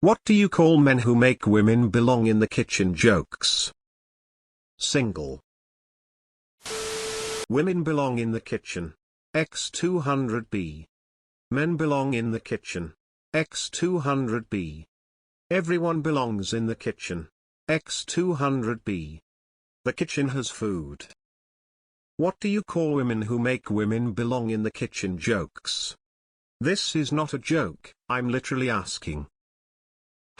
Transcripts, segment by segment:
What do you call men who make women belong in the kitchen? Jokes. Single. Women belong in the kitchen. X200B. Men belong in the kitchen. X200B. Everyone belongs in the kitchen. X200B. The kitchen has food. What do you call women who make women belong in the kitchen? Jokes. This is not a joke, I'm literally asking.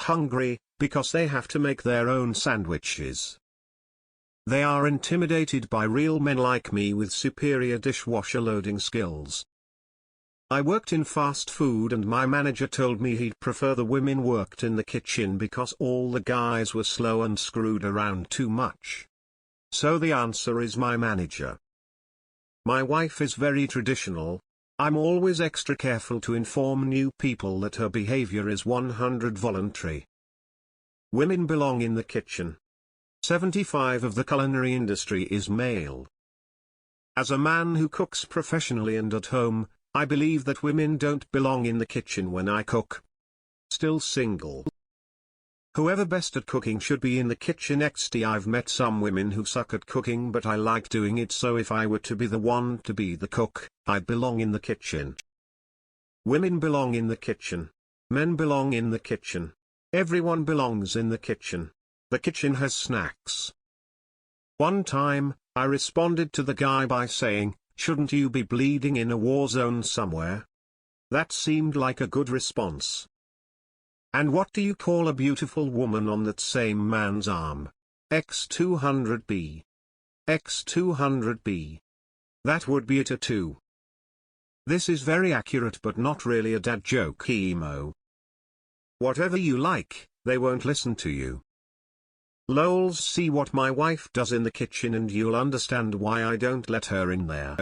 Hungry, because they have to make their own sandwiches. They are intimidated by real men like me with superior dishwasher loading skills. I worked in fast food and my manager told me he'd prefer the women worked in the kitchen because all the guys were slow and screwed around too much. So the answer is my manager. My wife is very traditional. I'm always extra careful to inform new people that her behavior is 100% voluntary. Women belong in the kitchen. 75% of the culinary industry is male. As a man who cooks professionally and at home, I believe that women don't belong in the kitchen when I cook. Still single. Whoever best at cooking should be in the kitchen. XD I've met some women who suck at cooking but I like doing it, so if I were to be the one to be the cook, I'd belong in the kitchen. Women belong in the kitchen. Men belong in the kitchen. Everyone belongs in the kitchen. The kitchen has snacks. One time, I responded to the guy by saying, "Shouldn't you be bleeding in a war zone somewhere?" That seemed like a good response. And what do you call a beautiful woman on that same man's arm? X200B. X200B. That would be a tattoo. This is very accurate but not really a dad joke emo. Whatever you like, they won't listen to you. Lols, see what my wife does in the kitchen and you'll understand why I don't let her in there.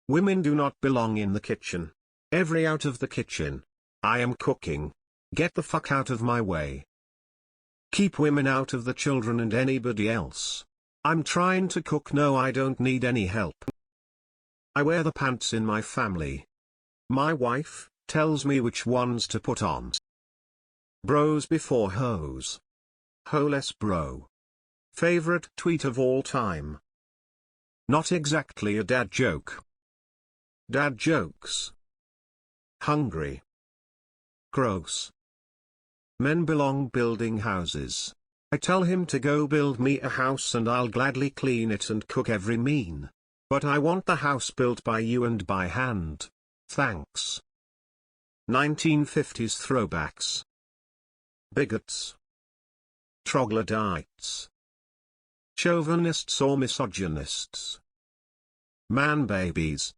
Women do not belong in the kitchen. Every out of the kitchen. I am cooking. Get the fuck out of my way. Keep women out of the children and anybody else. I'm trying to cook. No, I don't need any help. I wear the pants in my family. My wife tells me which ones to put on. Bros before hoes. Ho-less bro. Favorite tweet of all time. Not exactly a dad joke. Dad jokes. Hungry. Gross. Men belong building houses. I tell him to go build me a house and I'll gladly clean it and cook every mean. But I want the house built by you and by hand. Thanks. 1950s throwbacks. Bigots. Troglodytes. Chauvinists or misogynists. Man babies.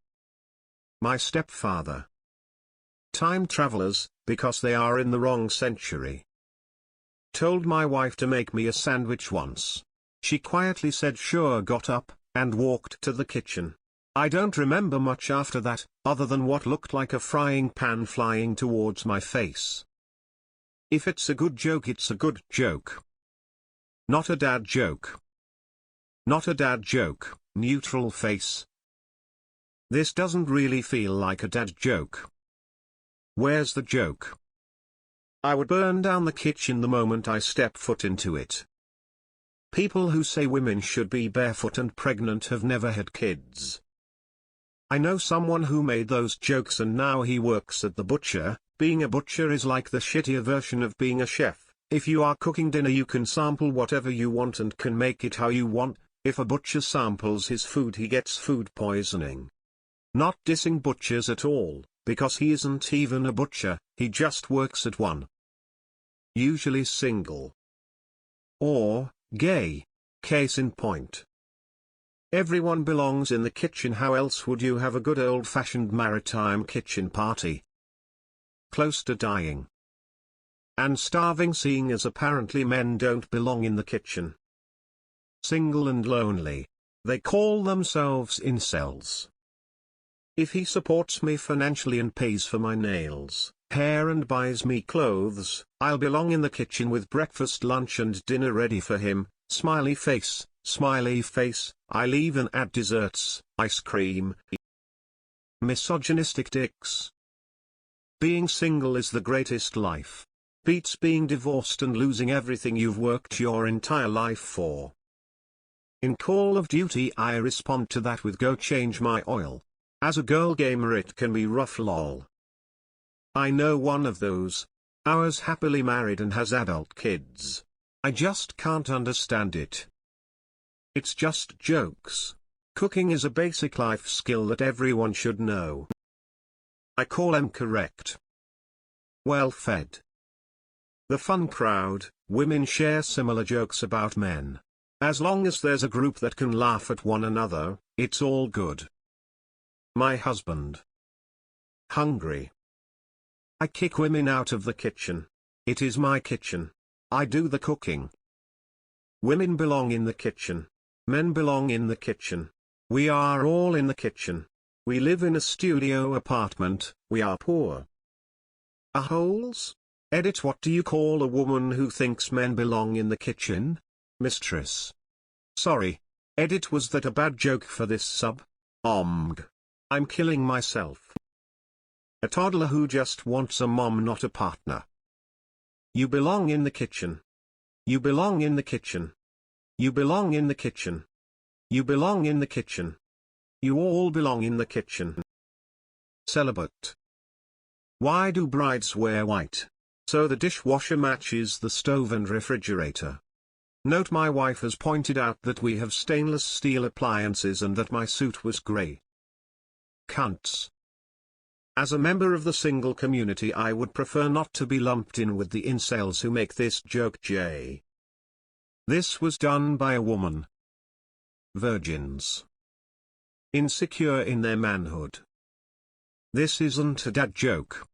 My stepfather. Time travelers, because they are in the wrong century. Told my wife to make me a sandwich once. She quietly said sure, got up, and walked to the kitchen. I don't remember much after that, other than what looked like a frying pan flying towards my face. If it's a good joke, it's a good joke. Not a dad joke. Not a dad joke, neutral face. This doesn't really feel like a dad joke. Where's the joke? I would burn down the kitchen the moment I step foot into it. People who say women should be barefoot and pregnant have never had kids. I know someone who made those jokes and now he works at the butcher. Being a butcher is like the shittier version of being a chef. If you are cooking dinner, you can sample whatever you want and can make it how you want. If a butcher samples his food, he gets food poisoning. Not dissing butchers at all, because he isn't even a butcher, he just works at one. Usually single. Or, gay. Case in point. Everyone belongs in the kitchen. How else would you have a good old-fashioned maritime kitchen party? Close to dying. And starving, seeing as apparently men don't belong in the kitchen. Single and lonely. They call themselves incels. If he supports me financially and pays for my nails, hair and buys me clothes, I'll belong in the kitchen with breakfast, lunch and dinner ready for him. Smiley face, smiley face. I'll even add desserts, ice cream. Misogynistic dicks. Being single is the greatest life. Beats being divorced and losing everything you've worked your entire life for. In Call of Duty I respond to that with go change my oil. As a girl gamer it can be rough lol. I know one of those. Ours happily married and has adult kids. I just can't understand it. It's just jokes. Cooking is a basic life skill that everyone should know. I call them correct. Well fed. The fun crowd, women share similar jokes about men. As long as there's a group that can laugh at one another, it's all good. My husband. Hungry. I kick women out of the kitchen. It is my kitchen. I do the cooking. Women belong in the kitchen. Men belong in the kitchen. We are all in the kitchen. We live in a studio apartment, we are poor. Holes? Edit. What do you call a woman who thinks men belong in the kitchen? Mistress. Sorry. Edit. Was that a bad joke for this sub? Omg. I'm killing myself. A toddler who just wants a mom, not a partner. You belong in the kitchen. You belong in the kitchen. You belong in the kitchen. You belong in the kitchen. You all belong in the kitchen. Celibate. Why do brides wear white? So the dishwasher matches the stove and refrigerator. Note: my wife has pointed out that we have stainless steel appliances and that my suit was grey. Cunts. As a member of the single community I would prefer not to be lumped in with the incels who make this joke. J. This was done by a woman. Virgins. Insecure in their manhood. This isn't a dad joke.